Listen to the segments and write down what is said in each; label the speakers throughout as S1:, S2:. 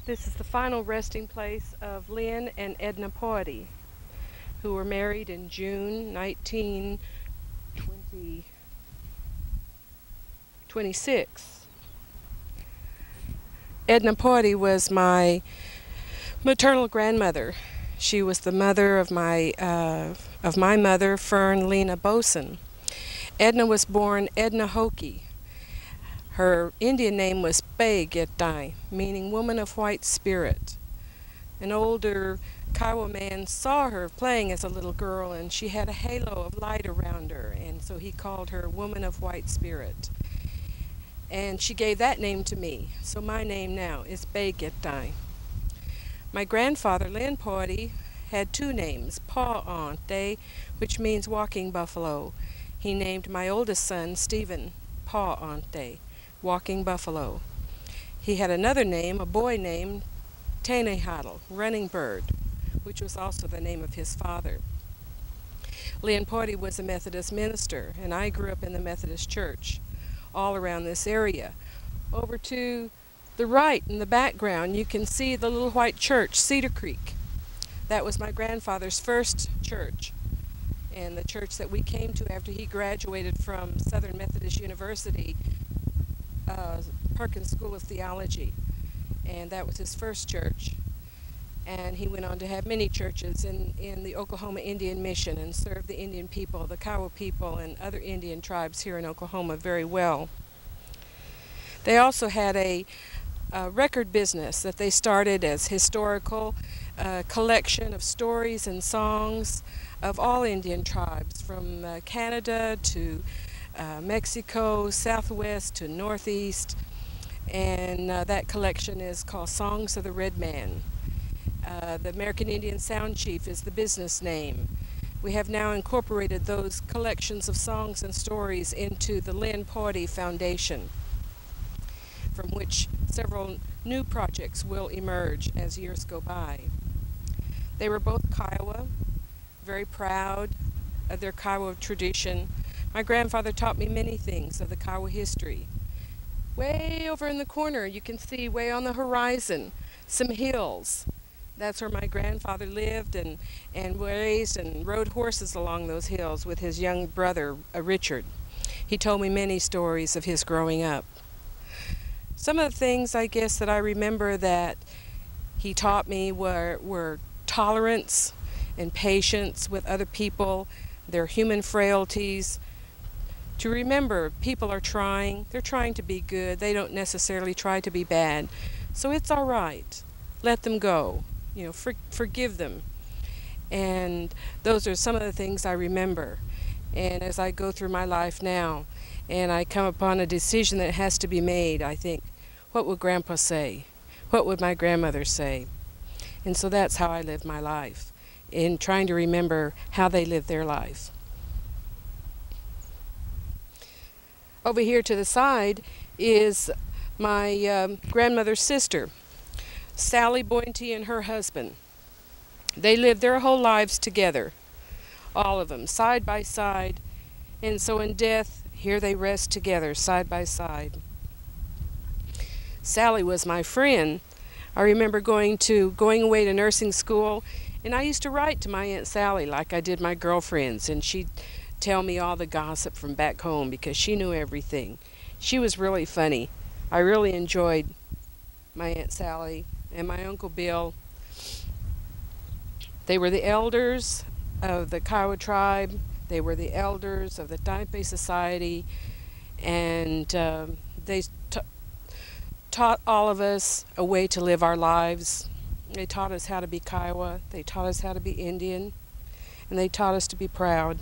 S1: This is the final resting place of Lynn and Edna Pawdy, who were married in June 1926. Edna Pawdy was my maternal grandmother. She was the mother of my mother, Fern Lena Boson. Edna was born Edna Hokie. Her Indian name was Begetai, meaning woman of white spirit. An older Kiowa man saw her playing as a little girl, and she had a halo of light around her, and so he called her Woman of White Spirit. And she gave that name to me, so my name now is Begetai. My grandfather, Lynn Pawdy, had two names, Pa Ante, which means walking buffalo. He named my oldest son, Stephen, Pa Ante, walking buffalo. He had another name, a boy named Tanehadal, running bird, which was also the name of his father. Lynn Pawdy was a Methodist minister, and I grew up in the Methodist church all around this area. Over to the right in the background, you can see the little white church, Cedar Creek. That was my grandfather's first church, and the church that we came to after he graduated from Southern Methodist University, Perkins School of Theology. And that was his first church. And he went on to have many churches in the Oklahoma Indian Mission and served the Indian people, the Kiowa people, and other Indian tribes here in Oklahoma very well. They also had a record business that they started as historical collection of stories and songs of all Indian tribes, from Canada to Mexico, Southwest to Northeast. And that collection is called Songs of the Red Man. The American Indian Sound Chief is the business name. We have now incorporated those collections of songs and stories into the Lynn Pawdy Foundation, from which several new projects will emerge as years go by. They were both Kiowa, very proud of their Kiowa tradition. My grandfather taught me many things of the Kiowa history. Way over in the corner, you can see way on the horizon some hills. That's where my grandfather lived and raised and rode horses along those hills with his young brother, Richard. He told me many stories of his growing up. Some of the things, I guess, that I remember that he taught me were tolerance and patience with other people, their human frailties. To remember, people are trying. They're trying to be good. They don't necessarily try to be bad. So it's all right. Let them go. Forgive them. And those are some of the things I remember. And as I go through my life now, and I come upon a decision that has to be made, I think, what would Grandpa say? What would my grandmother say? And so that's how I live my life, in trying to remember how they lived their life. Over here to the side is my grandmother's sister, Sally Boynty, and her husband. They lived their whole lives together, all of them, side by side. And so in death, here they rest together, side by side. Sally was my friend. I remember going away to nursing school, and I used to write to my Aunt Sally like I did my girlfriends, and she'd tell me all the gossip from back home because she knew everything. She was really funny. I really enjoyed my Aunt Sally and my Uncle Bill. They were the elders of the Kiowa tribe. They were the elders of the Taipei Society, and they taught all of us a way to live our lives. They taught us how to be Kiowa. They taught us how to be Indian, and they taught us to be proud.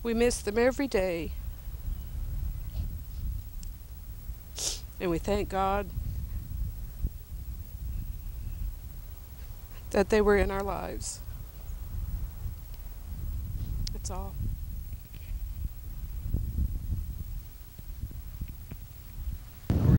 S1: We miss them every day, and we thank God that they were in our lives. That's all.